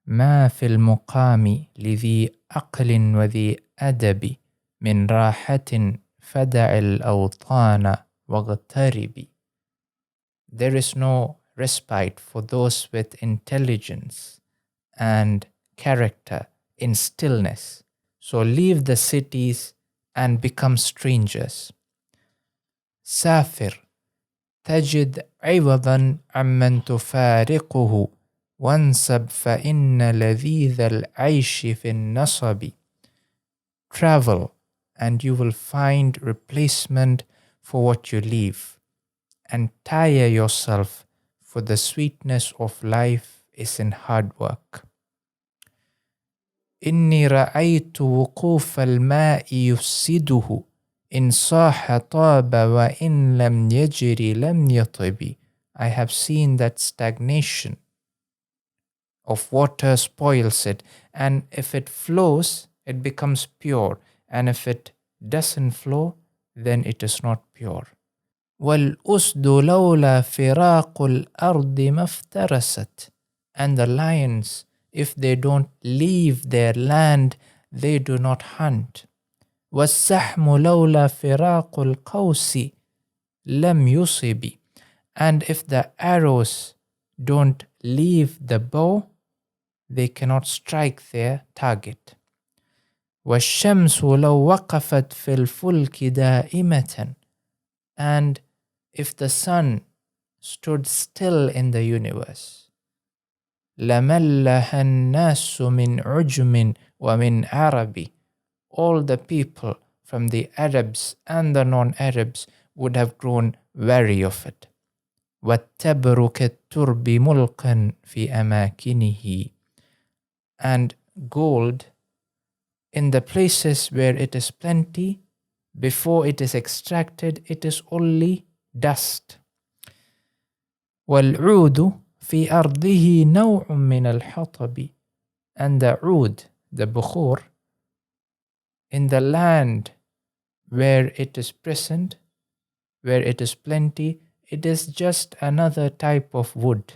ما في المقام لذي عقل وذي أدب من راحة فدع الأوطان واغترب. There is no respite for those with intelligence and character in stillness. So leave the cities and become strangers. سافر تجد عوضا عمن تفارقه وانسب فإن لذيذ العيش في النصب. Travel and you will find replacement for what you leave, and tire yourself, for the sweetness of life is in hard work. إني رأيت وقوف الماء يفسده إن صاح طاب وإن لم يجري لم يطب. I have seen that stagnation of water spoils it, and if it flows, it becomes pure, and if it doesn't flow, then it is not pure. وَالْأُسْدُ لَوْلَا فِرَاقُ الْأَرْضِ مَا افْتَرَسَتْ. And the lions, if they don't leave their land, they do not hunt. وَالسَّحْمُ لَوْلَا فِرَاقُ الْقَوْسِ لَمْ يُصِبِ. And if the arrows don't leave the bow, they cannot strike their target. وَالشَّمْسُ لَوْ وَقَفَتْ فِي الْفُلْكِ دَائِمَةً. And if the sun stood still in the universe, لَمَلَّهَا النَّاسُ مِنْ عُجْمٍ وَمِنْ عَرَبٍ. All the people from the Arabs and the non-Arabs would have grown weary of it. وَالتَّبْرُ كَالتُّرْبِ مُلْقًا فِي أَمَاكِنِهِ. And gold, in the places where it is plenty, before it is extracted, it is only dust. وَالْعُودُ فِي أَرْضِهِ نَوْعٌ مِّنَ الْحَطَبِ. And the oud, the bukhur, in the land where it is present, where it is plenty, it is just another type of wood.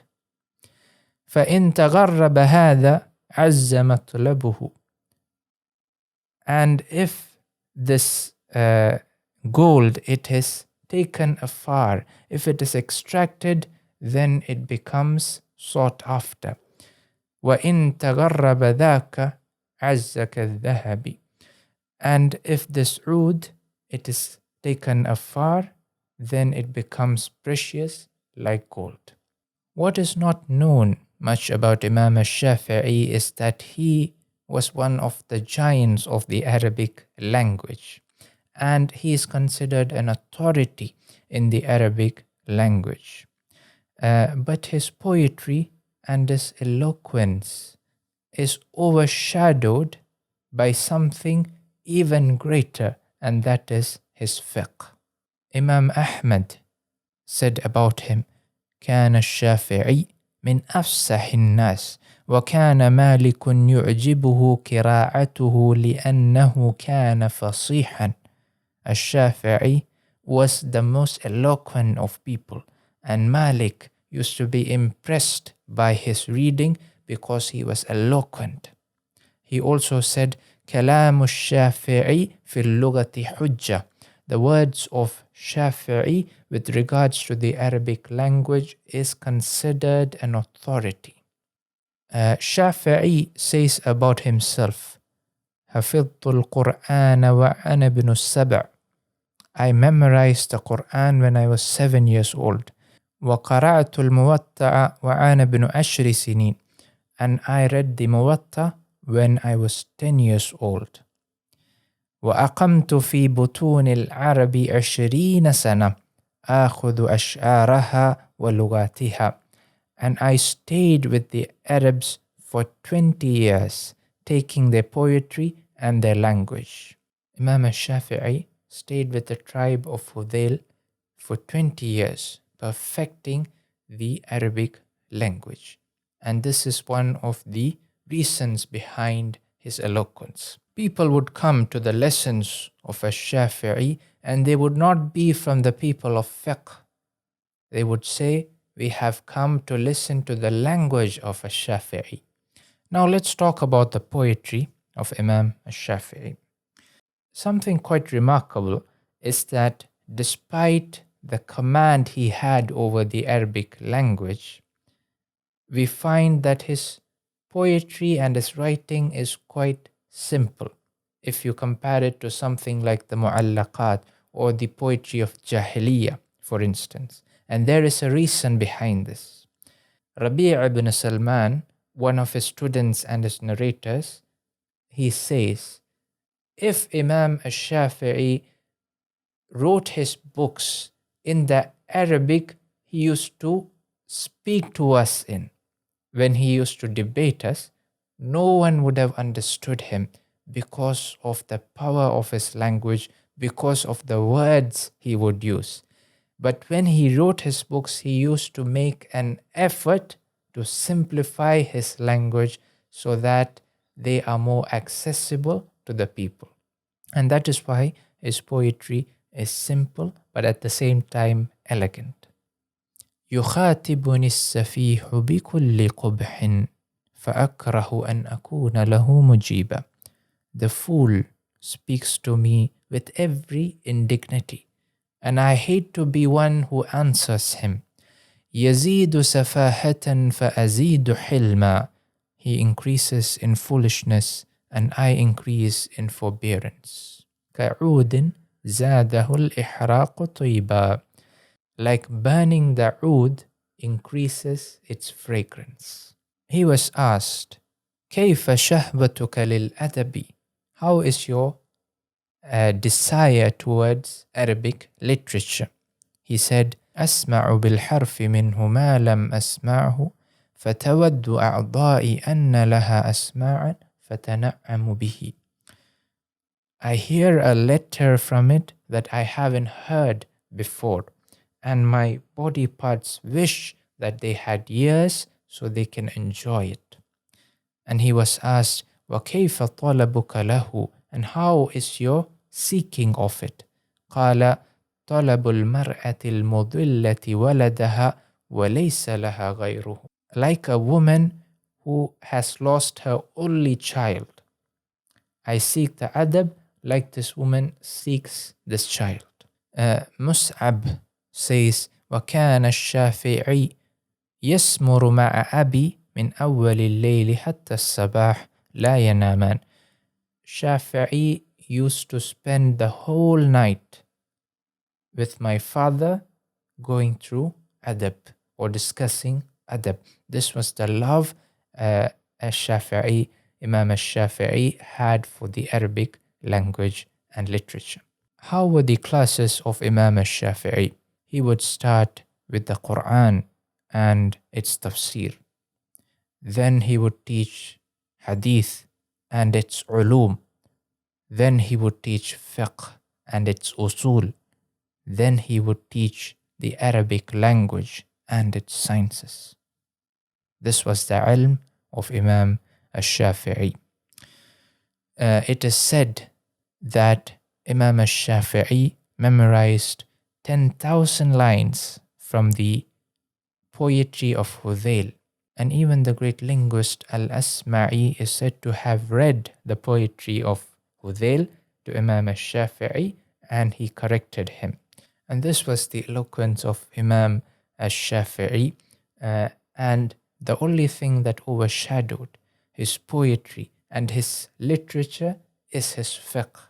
فَإِن تَغَرَّبَ هَذَا عَزَّ مَطْلَبُهُ. And if this gold, it is taken afar, if it is extracted, then it becomes sought after. وَإِن تَغَرَّبَ ذَاكَ عَزَّ كَالذَّهَبِ. And if this oud, it is taken afar, then it becomes precious like gold. What is not known much about Imam Shafi'i is that he was one of the giants of the Arabic language, and he is considered an authority in the Arabic language. But his poetry and his eloquence is overshadowed by something even greater, and that is his fiqh. Imam Ahmad said about him, كان الشافعي من أفصح الناس وكان مالك يعجبه قراءته لأنه كان فصيحا. الشافعي was the most eloquent of people, and Malik used to be impressed by his reading because he was eloquent. He also said, كلام الشافعي في اللغة حجة. The words of Shafi'i with regards to the Arabic language is considered an authority. Shafi'i says about himself, حفظت القرآن وأنا ابن السبع. I memorized the Quran when I was 7 years old. وقرأت الموطأ وأنا ابن 10 سنين. And I read the Muwatta when I was 10 years old. وأقمت في بطون العرب 20 سنة آخذ أشعارها ولغاتها. And I stayed with the Arabs for 20 years, taking their poetry and their language. Imam Shafi'i stayed with the tribe of Hudayl for 20 years, perfecting the Arabic language. And this is one of the reasons behind his eloquence. People would come to the lessons of a Shafi'i, and they would not be from the people of fiqh. They would say, we have come to listen to the language of a Shafi'i. Now let's talk about the poetry of Imam Shafi'i. Something quite remarkable is that despite the command he had over the Arabic language, we find that his poetry and his writing is quite simple if you compare it to something like the Mu'allaqat or the poetry of Jahiliyyah, for instance. And there is a reason behind this. Rabi' ibn Salman, one of his students and his narrators, he says, if Imam al-Shafi'i wrote his books in the Arabic he used to speak to us in, when he used to debate us, no one would have understood him because of the power of his language, because of the words he would use. But when he wrote his books, he used to make an effort to simplify his language so that they are more accessible to the people. And that is why his poetry is simple but at the same time elegant. يخاطبني السفيح بكل قبح فأكره أن أكون له مجيبا. The fool speaks to me with every indignity, and I hate to be one who answers him. يزيد سفاهة فأزيد حلما. He increases in foolishness, and I increase in forbearance. كعود زاده الإحراق طيبا. Like burning the oud increases its fragrance. He was asked, كيف شهوتك للأدب? How is your desire towards Arabic literature? He said, أسمع بالحرف منه ما لم أسمعه فتود أعضائي أن لها أسماعا فتنعم به. I hear a letter from it that I haven't heard before, and my body parts wish that they had ears so they can enjoy it. And he was asked, وَكَيْفَ طَلَبُكَ لَهُ? And how is your seeking of it? قال طلب المرأة المضلة ولدها وليس لها غيره. Like a woman who has lost her only child, I seek the adab like this woman seeks this child. Mus'ab says, وكان الشافعي يسمر مع أبي من أول الليل حتى الصباح لا ينامان. Shafi'i used to spend the whole night with my father going through adab or discussing adab. This was the love Shafi'i, Imam Shafi'i had for the Arabic language and literature. How were the classes of Imam Shafi'i? He would start with the Quran and its tafsir. Then he would teach hadith and its ulum. Then he would teach fiqh and its usul. Then he would teach the Arabic language and its sciences. This was the ilm of Imam al-Shafi'i. It is said that Imam al-Shafi'i memorized 10,000 lines from the poetry of Hudayl. And even the great linguist Al-Asma'i is said to have read the poetry of Hudayl to Imam al-Shafi'i, and he corrected him. And this was the eloquence of Imam al-Shafi'i, and the only thing that overshadowed his poetry and his literature is his fiqh.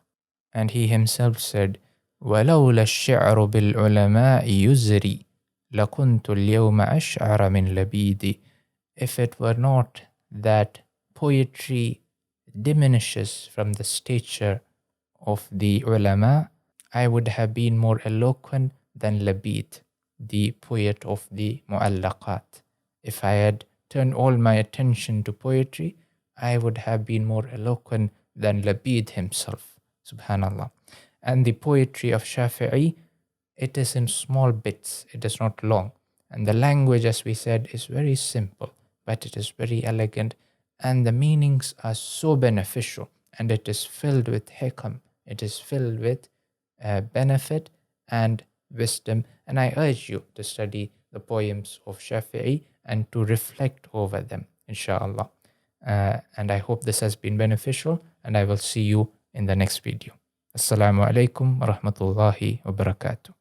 And he himself said, وَلَوْلَا الشِّعْرُ بِالْعُلَمَاءِ يُزْرِي لَكُنْتُ الْيَوْمَ أَشْعَرَ مِنْ لَبِيدِ. If it were not that poetry diminishes from the stature of the ulama, I would have been more eloquent than Labid, the poet of the Mu'allaqat. If I had turned all my attention to poetry, I would have been more eloquent than Labid himself. Subhanallah. And the poetry of Shafi'i, it is in small bits, it is not long. And the language, as we said, is very simple, but it is very elegant, and the meanings are so beneficial, and it is filled with hikam, it is filled with benefit and wisdom. And I urge you to study the poems of Shafi'i and to reflect over them, inshallah. And I hope this has been beneficial, and I will see you in the next video. Assalamu alaikum wa rahmatullahi wa barakatuh.